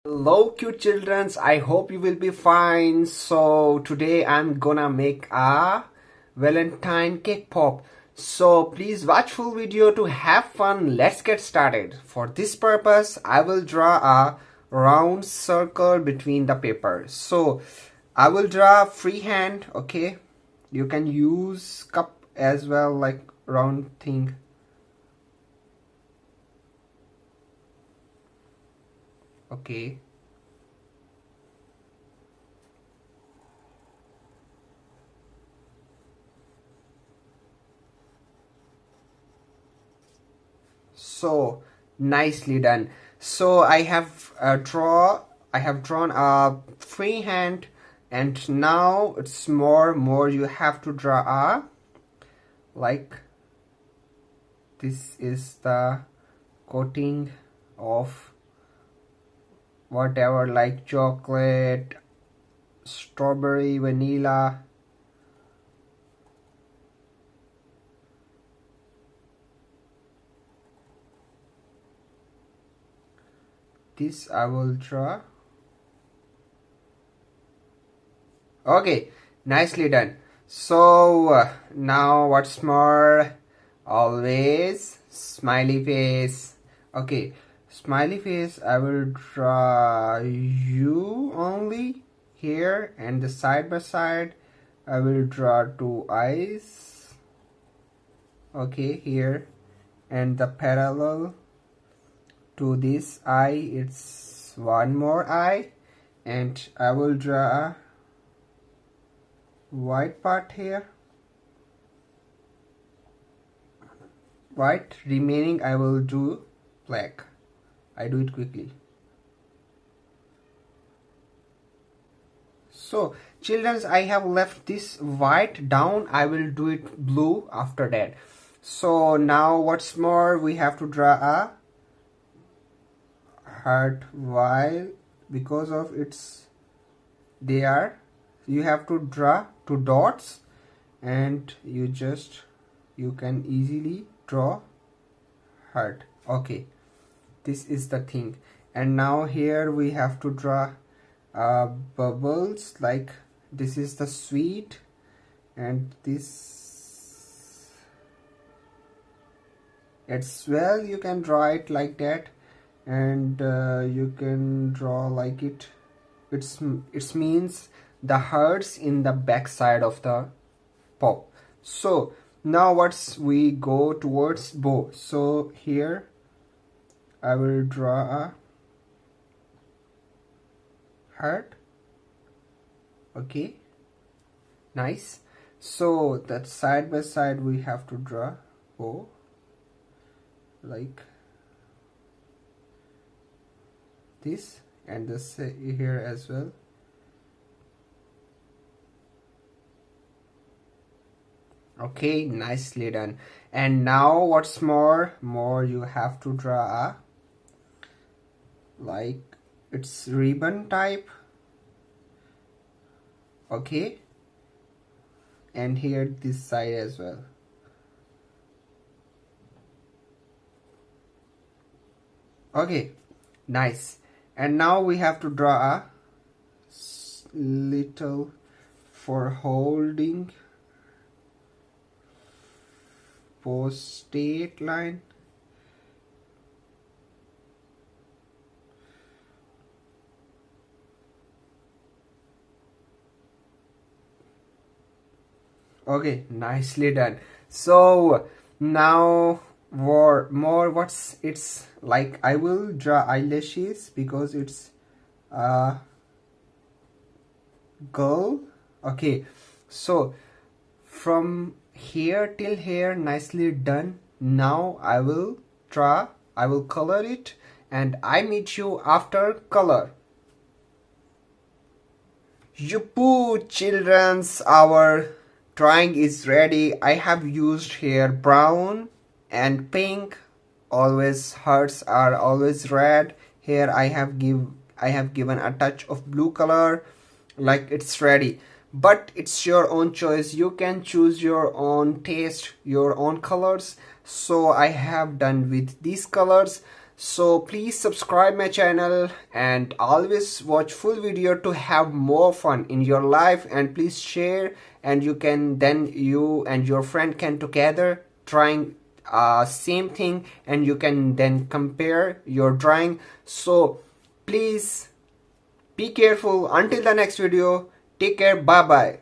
Hello cute childrens, I hope you will be fine. So today I'm gonna make a Valentine cake pop. So please watch full video to have fun. Let's get started. For this purpose I will draw a round circle between the paper. So I will draw freehand, okay? You can use cup as well, like round thing. Okay. So nicely done. So I have drawn a freehand, and now it's more you have to draw a, like, this is the coating of whatever, like chocolate, strawberry, vanilla. This I will draw. Okay, nicely done. So now what's more, always smiley face. Okay, smiley face I will draw you only here, and the side by side I will draw two eyes. Okay, here, and the parallel to this eye it's one more eye, and I will draw a white part here, white, remaining I will do black. I do it quickly. So children, I have left this white down. I will do it blue after that. So now what's more, we have to draw a heart, while because of its there you have to draw two dots, and you can easily draw heart. Okay, this is the thing. And now here we have to draw bubbles, like this is the sweet, and this as well you can draw it like that, and you can draw like it means the hearts in the back side of the pop. So now we go towards bow. So here I will draw a heart. Okay, nice. So that side by side we have to draw bow, like this, and this here as well. Okay, nicely done. And now what's more you have to draw a, like, it's ribbon type. Okay, and here this side as well. Okay, nice. And now we have to draw a little for holding postate line. Okay, nicely done. So now more what's it's like, I will draw eyelashes because it's a girl. Okay, so from here till here, nicely done. Now I will color it, and I meet you after color. Yuppie childrens, our drawing is ready. I have used here brown and pink. Always hearts are always red. Here I have given a touch of blue color, like it's ready. But it's your own choice. You can choose your own taste, your own colors. So I have done with these colors. So please subscribe my channel and always watch full video to have more fun in your life, and please share, and you can then you and your friend can together trying same thing, and you can then compare your drawing. So please be careful. Until the next video, take care. Bye bye.